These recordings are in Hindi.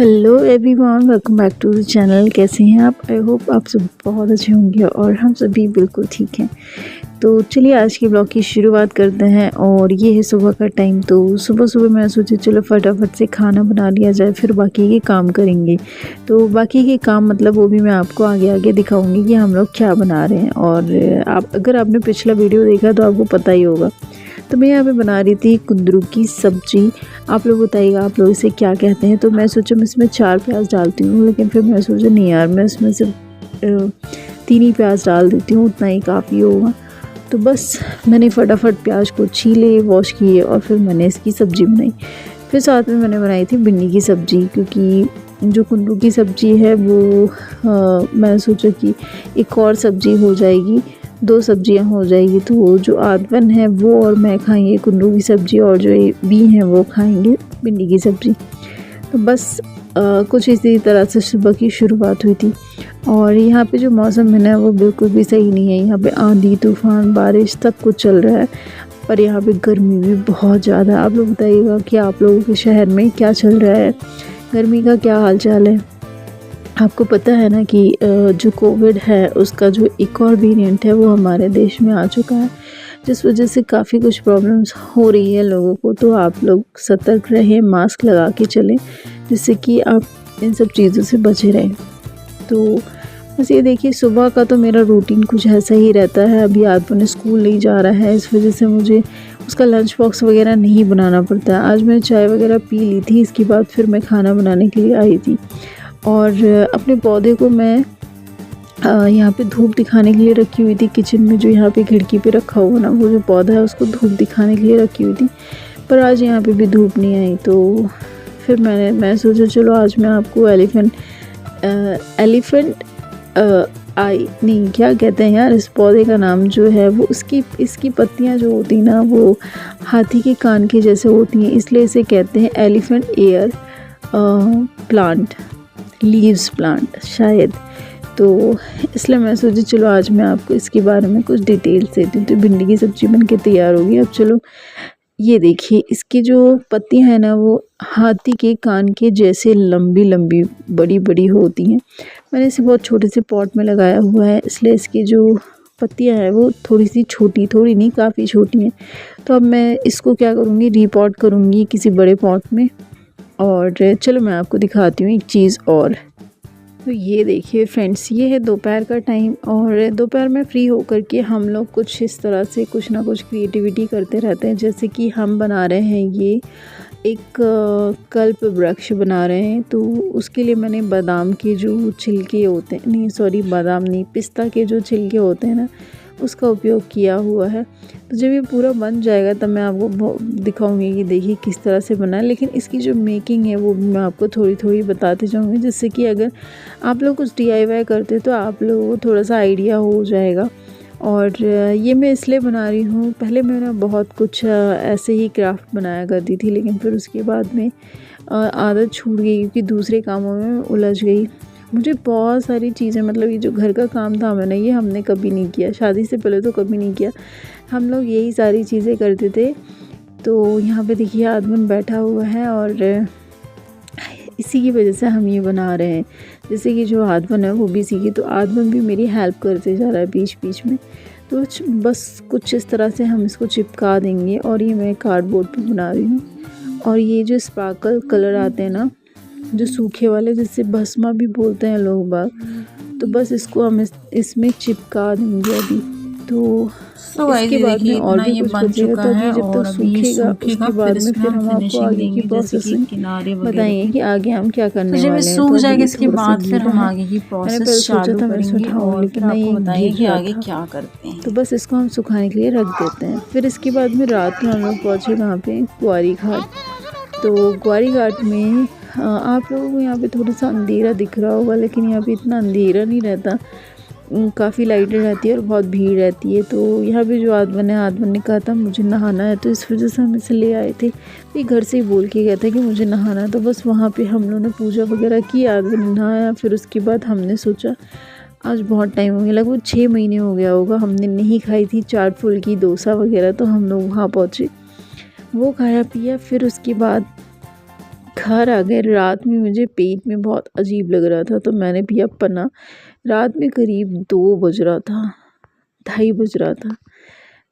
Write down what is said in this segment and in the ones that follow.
Hello everyone, welcome back to the channel. कैसे हैं आप? आई होप आप सब बहुत अच्छे होंगे और हम सभी बिल्कुल ठीक हैं। तो चलिए आज के ब्लॉग की शुरुआत करते हैं। और ये है सुबह का टाइम। तो सुबह सुबह मैं सोची चलो फटाफट से खाना बना लिया जाए, फिर बाकी के काम करेंगे। तो बाकी के काम मतलब वो भी मैं आपको आगे आगे दिखाऊंगी कि हम लोग क्या बना रहे हैं। और अगर आपने पिछला वीडियो देखा तो आपको पता ही होगा। तो मैं यहाँ पे बना रही थी कुंदरू की सब्जी। आप लोग बताइएगा आप लोग इसे क्या कहते हैं। तो मैं सोचा मैं इसमें 4 प्याज डालती हूँ, लेकिन फिर मैं सोचा नहीं यार, मैं इसमें सिर्फ 3 ही प्याज डाल देती हूँ, उतना ही काफ़ी होगा। तो बस मैंने फटाफट प्याज को छीले, वॉश किए और फिर मैंने इसकी सब्ज़ी बनाई। फिर साथ में मैंने बनाई थी भिंडी की सब्ज़ी, क्योंकि जो कुंदरू की सब्ज़ी है वो मैंने सोचा कि एक और सब्ज़ी हो जाएगी, 2 सब्जियां हो जाएगी। तो वो जो आदवन है वो और मैं खाएंगे कुंदरू की सब्ज़ी, और जो ये बी हैं वो खाएंगे भिंडी की सब्ज़ी। तो बस कुछ इसी तरह से सुबह की शुरुआत हुई थी। और यहाँ पे जो मौसम है ना वो बिल्कुल भी सही नहीं है। यहाँ पे आंधी तूफ़ान बारिश सब कुछ चल रहा है, पर यहाँ पे गर्मी भी बहुत ज़्यादा है। आप लोग बताइएगा कि आप लोगों के शहर में क्या चल रहा है, गर्मी का क्या हाल चाल है। आपको पता है ना कि जो कोविड है उसका जो एक और वेरिएंट है वो हमारे देश में आ चुका है, जिस वजह से काफ़ी कुछ प्रॉब्लम्स हो रही है लोगों को। तो आप लोग सतर्क रहें, मास्क लगा के चलें, जिससे कि आप इन सब चीज़ों से बचे रहें। तो बस ये देखिए, सुबह का तो मेरा रूटीन कुछ ऐसा ही रहता है। अभी आदमी स्कूल नहीं जा रहा है, इस वजह से मुझे उसका लंच बॉक्स वगैरह नहीं बनाना पड़ता है। आज मैं चाय वगैरह पी ली थी, इसके बाद फिर मैं खाना बनाने के लिए आई थी। और अपने पौधे को मैं यहाँ पे धूप दिखाने के लिए रखी हुई थी किचन में। जो यहाँ पे खिड़की पे रखा हुआ ना वो जो पौधा है उसको धूप दिखाने के लिए रखी हुई थी, पर आज यहाँ पे भी धूप नहीं आई। तो फिर मैं सोचा चलो आज मैं आपको एलिफेंट आई नहीं, क्या कहते हैं यार इस पौधे का नाम जो है वो, इसकी पत्तियाँ जो होती हैं ना वो हाथी के कान के जैसे होती हैं, इसलिए इसे कहते हैं elephant year plant, leaves plant शायद। तो इसलिए मैं सोची चलो आज मैं आपको इसके बारे में कुछ डिटेल्स देती हूँ। तो भिंडी की सब्ज़ी बन के तैयार होगी। अब चलो ये देखिए, इसकी जो पत्तियाँ हैं ना वो हाथी के कान के जैसे लंबी लंबी बड़ी बड़ी होती हैं। मैंने इसे बहुत छोटे से पॉट में लगाया हुआ है, इसलिए इसकी जो पत्तियाँ हैं वो थोड़ी सी छोटी, थोड़ी नहीं काफ़ी छोटी हैं। तो अब मैं इसको क्या करूँगी, रीपॉट करूँगी किसी बड़े पॉट में। और चलो मैं आपको दिखाती हूँ एक चीज़ और। तो ये देखिए फ्रेंड्स, ये है दोपहर का टाइम, और दोपहर में फ्री होकर के हम लोग कुछ इस तरह से कुछ ना कुछ क्रिएटिविटी करते रहते हैं। जैसे कि हम बना रहे हैं ये एक कल्प वृक्ष बना रहे हैं। तो उसके लिए मैंने बादाम के जो छिलके होते हैं, नहीं सॉरी बादाम नहीं, पिस्ता के जो छिलके होते हैं ना उसका उपयोग किया हुआ है। तो जब ये पूरा बन जाएगा तब मैं आपको दिखाऊंगी कि देखिए किस तरह से बना है। लेकिन इसकी जो मेकिंग है वो मैं आपको थोड़ी थोड़ी बताते जाऊंगी, जिससे कि अगर आप लोग कुछ DIY करते तो आप लोगों को थोड़ा सा आइडिया हो जाएगा। और ये मैं इसलिए बना रही हूँ, पहले मैंने बहुत कुछ ऐसे ही क्राफ्ट बनाया करती थी, लेकिन फिर उसके बाद में आदत छूट गई क्योंकि दूसरे कामों में उलझ गई। मुझे बहुत सारी चीज़ें, मतलब ये जो घर का काम था मैंने ये हमने कभी नहीं किया, शादी से पहले तो कभी नहीं किया। हम लोग यही सारी चीज़ें करते थे। तो यहाँ पे देखिए आदमन बैठा हुआ है और इसी की वजह से हम ये बना रहे हैं। जैसे कि जो आदमन है वो भी सीखे, तो आदमन भी मेरी हेल्प करते जा रहा है बीच बीच में। तो बस कुछ इस तरह से हम इसको चिपका देंगे। और ये मैं कार्डबोर्ड पे बना रही हूँ। और ये जो स्पार्कल कलर आते हैं ना, जो सूखे वाले, जिससे भस्मा भी बोलते हैं लोग बाग, तो बस इसको हम इसमें चिपका देंगे अभी। तो इसके बाद में और भी कुछ बचेगा, तो अभी जब तक सूखेगा उसके बाद में फिर हम आपको आगे की प्रोसेसिंग बताएंगे कि आगे हम क्या करने वाले हैं। जब सूख जाएगा इसके बाद फिर हम आगे की प्रोसेस चालू करेंगे और फिर आपको बताएंगे कि आगे क्या करते हैं। तो बस इसको हम सुखाने के लिए रख देते हैं। फिर इसके बाद में रात में हम लोग पहुँचे वहाँ पे ग्वारी घाट। तो ग्वारी घाट में आप लोगों को यहाँ पे थोड़ा सा अंधेरा दिख रहा होगा, लेकिन यहाँ पे इतना अंधेरा नहीं रहता, काफ़ी लाइटें रहती है और बहुत भीड़ रहती है। तो यहाँ पे जो आदमन ने कहा था मुझे नहाना है, तो इस वजह से हम इसे ले आए थे। तो ये घर से ही बोल के गया था कि मुझे नहाना है। तो बस वहाँ पे हम लोगों ने पूजा वगैरह की, आदमन नहाया। फिर उसके बाद हमने सोचा आज बहुत टाइम हो गया, लगभग 6 महीने हो गया होगा हमने नहीं खाई थी चाट फुल्की डोसा वगैरह। तो हम लोग वहाँ पहुँचे, वो खाया पिया। फिर उसके बाद घर आ गए। रात में मुझे पेट में बहुत अजीब लग रहा था तो मैंने पिया पन्ना। रात में करीब 2 बज रहा था, 2:30 बज रहा था,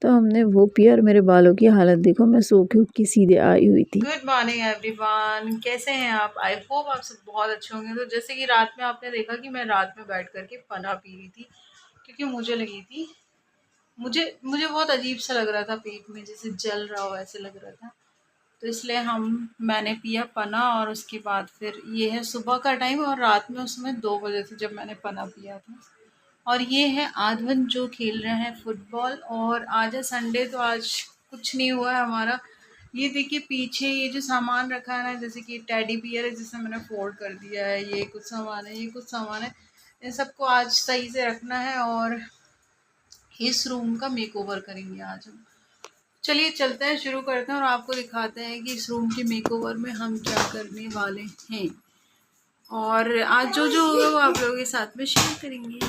तो हमने वो पिया और मेरे बालों की हालत देखो, मैं सो के उठ के सीधे आई हुई थी। गुड मॉर्निंग एवरीवन, कैसे हैं आप? आई होप आप सब बहुत अच्छे होंगे। तो जैसे कि रात में आपने देखा कि मैं रात में बैठ करके पन्ना पी रही थी, क्योंकि मुझे लगी थी, मुझे मुझे बहुत अजीब सा लग रहा था, पेट में जैसे जल रहा हो ऐसे लग रहा था। तो इसलिए मैंने पिया पन्ना। और उसके बाद फिर ये है सुबह का टाइम, और रात में उस समय 2 बजे थे जब मैंने पन्ना पिया था। और ये है आधवन जो खेल रहे हैं फुटबॉल। और आज है संडे, तो आज कुछ नहीं हुआ है हमारा। ये देखिए पीछे ये जो सामान रखा है ना, जैसे कि टेडी बियर है जिसे मैंने फोल्ड कर दिया है, ये कुछ सामान है, ये कुछ सामान है, इन सबको आज सही से रखना है। और इस रूम का मेकओवर करेंगे आज हम। चलिए चलते हैं, शुरू करते हैं और आपको दिखाते हैं कि इस रूम के मेकओवर में हम क्या करने वाले हैं। और आज जो जो होगा वो आप लोगों के साथ में शेयर करेंगे।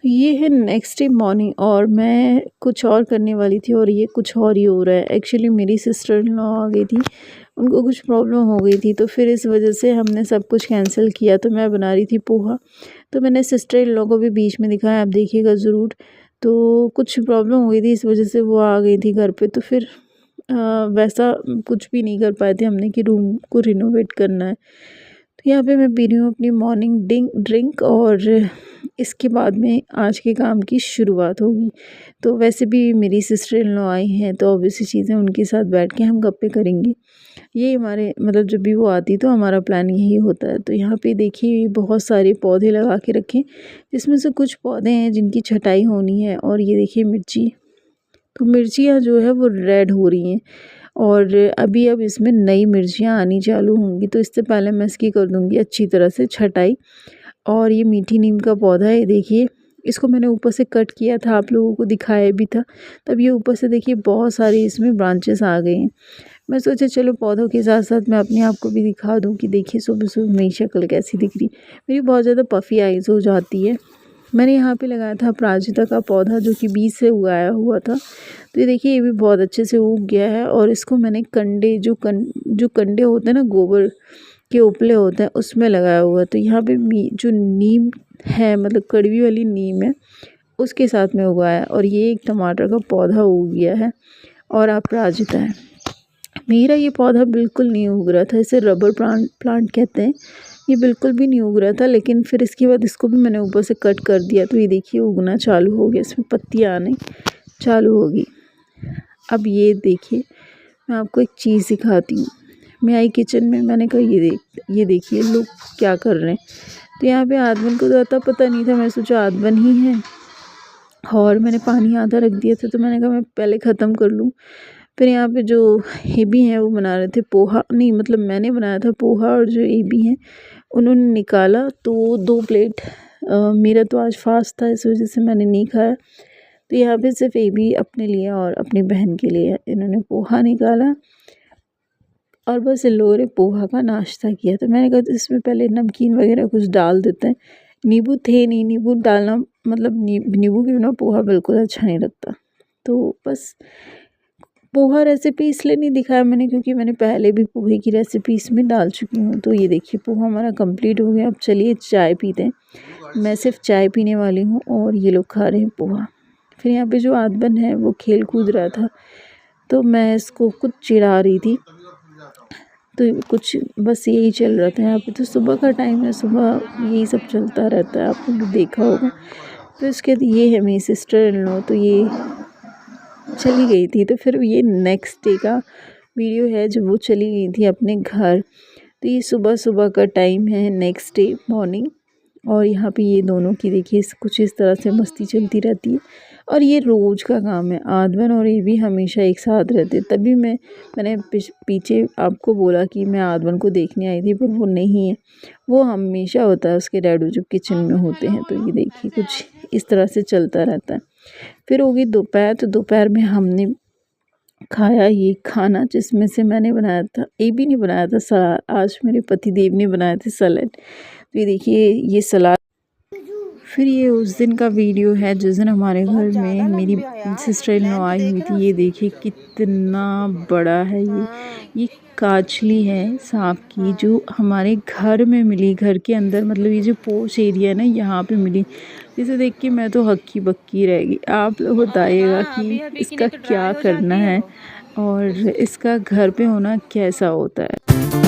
तो ये है नेक्स्ट डे मॉर्निंग और मैं कुछ और करने वाली थी और ये कुछ और ही हो रहा है। एक्चुअली मेरी सिस्टर इन लॉ आ गई थी, उनको कुछ प्रॉब्लम हो गई थी, तो फिर इस वजह से हमने सब कुछ कैंसिल किया। तो मैं बना रही थी पोहा, तो मैंने सिस्टर इन लॉ को भी बीच में दिखाया, आप देखिएगा ज़रूर। तो कुछ प्रॉब्लम हो गई थी, इस वजह से वो आ गई थी घर पे। तो फिर वैसा कुछ भी नहीं कर पाए थे हमने कि रूम को रिनोवेट करना है। तो यहाँ पे मैं पी रही हूँ अपनी मॉर्निंग ड्रिंक और इसके बाद में आज के काम की शुरुआत होगी। तो वैसे भी मेरी सिस्टर इन लॉ आई हैं, तो ऑब्वियसली चीज़ें उनके साथ बैठ के हम गप्पे करेंगे। ये हमारे मतलब जब भी वो आती तो हमारा प्लान यही होता है। तो यहाँ पे देखिए बहुत सारे पौधे लगा के रखे, जिसमें से कुछ पौधे हैं जिनकी छटाई होनी है। और ये देखिए मिर्ची, तो मिर्चियाँ जो है वो रेड हो रही हैं और अभी अब इसमें नई मिर्चियाँ आनी चालू होंगी। तो इससे पहले मैं इसकी कर दूँगी अच्छी तरह से छटाई। और ये मीठी नीम का पौधा है, देखिए इसको मैंने ऊपर से कट किया था, आप लोगों को दिखाया भी था। तब ये ऊपर से देखिए बहुत सारी इसमें ब्रांचेस आ गए हैं। मैं सोचा चलो पौधों के साथ साथ मैं अपने आप को भी दिखा दूँ कि देखिए सुबह सुबह मेरी शक्ल कैसी दिख रही। मेरी बहुत ज़्यादा पफ़ी आइज़ हो जाती है। मैंने यहाँ पे लगाया था अपराजिता का पौधा जो कि बीज से उगाया हुआ था। तो ये देखिए ये भी बहुत अच्छे से उग गया है। और इसको मैंने कंडे जो कंडे होते हैं ना, गोबर के उपले होते हैं, उसमें लगाया हुआ है। तो यहाँ पे जो नीम है, मतलब कड़वी वाली नीम है, उसके साथ में उगाया है। और ये एक टमाटर का पौधा उग गया है और अपराजिता है। मेरा ये पौधा बिल्कुल नहीं उग रहा था, इसे रबर प्लांट कहते हैं। ये बिल्कुल भी नहीं उग रहा था, लेकिन फिर इसके बाद इसको भी मैंने ऊपर से कट कर दिया। तो ये देखिए उगना चालू हो गया, इसमें पत्तियाँ आने चालू होगी। अब ये देखिए मैं आपको एक चीज़ दिखाती हूँ। मैं आई किचन में, मैंने कहा ये देखिए लोग क्या कर रहे हैं। तो यहाँ पे आदमन को तो अता पता नहीं था, मैं सोचा आदमन ही है। और मैंने पानी आधा रख दिया था, तो मैंने कहा मैं पहले ख़त्म कर लूँ। फिर यहाँ पे जो एबी हैं वो बना रहे थे पोहा, नहीं मतलब मैंने बनाया था पोहा, और जो एबी हैं उन्होंने निकाला तो 2 प्लेट। मेरा तो आज फास्ट था, इस वजह से मैंने नहीं खाया। तो यहाँ पे सिर्फ एबी अपने लिए और अपनी बहन के लिए इन्होंने पोहा निकाला और बस इन लोगों ने पोहा का नाश्ता किया। तो मैंने कहा इसमें पहले नमकीन वगैरह कुछ डाल देते हैं। नींबू थे नहीं, नींबू डालना मतलब नींबू के बिना पोहा बिल्कुल अच्छा नहीं लगता। तो बस पोहा रेसिपी इसलिए नहीं दिखाया मैंने क्योंकि मैंने पहले भी पोहे की रेसिपी इसमें डाल चुकी हूँ। तो ये देखिए पोहा हमारा कंप्लीट हो गया। अब चलिए चाय पीते हैं। मैं सिर्फ चाय पीने वाली हूँ और ये लोग खा रहे हैं पोहा। फिर यहाँ पे जो आदमन है वो खेल कूद रहा था, तो मैं इसको कुछ चिढ़ा रही थी। तो कुछ बस यही चल रहा था यहाँ पे। तो सुबह का टाइम है, सुबह यही सब चलता रहता है, आपने भी देखा होगा। तो इसके बाद ये है मेरी सिस्टर इन लॉ, तो ये चली गई थी। तो फिर ये नेक्स्ट डे का वीडियो है जब वो चली गई थी अपने घर। तो ये सुबह सुबह का टाइम है, नेक्स्ट डे मॉर्निंग। और यहाँ पे ये दोनों की देखिए कुछ इस तरह से मस्ती चलती रहती है। और ये रोज़ का काम है, आदमन और ये भी हमेशा एक साथ रहते। तभी मैंने पीछे आपको बोला कि मैं आदमन को देखने आई थी, पर वो नहीं है। वो हमेशा होता है उसके डैडू जब किचन में होते हैं। तो ये देखिए कुछ इस तरह से चलता रहता है। फिर होगी दोपहर, तो दोपहर में हमने खाया ये खाना जिसमें से मैंने बनाया था, ये भी नहीं बनाया था सलाद, आज मेरे पति देव ने बनाए थे सलाद। तो ये देखिए ये सलाद। फिर ये उस दिन का वीडियो है जिस दिन हमारे घर में मेरी सिस्टर इन लॉ आई हुई थी। ये देखिए कितना बड़ा है ये काचली है सांप की, जो हमारे घर में मिली, घर के अंदर, मतलब ये जो पोर्च एरिया है ना, यहाँ पे मिली। इसे देख के मैं तो हक्की बक्की रह गई। आप लोग बताइएगा कि इसका क्या करना है और इसका घर पे होना कैसा होता है।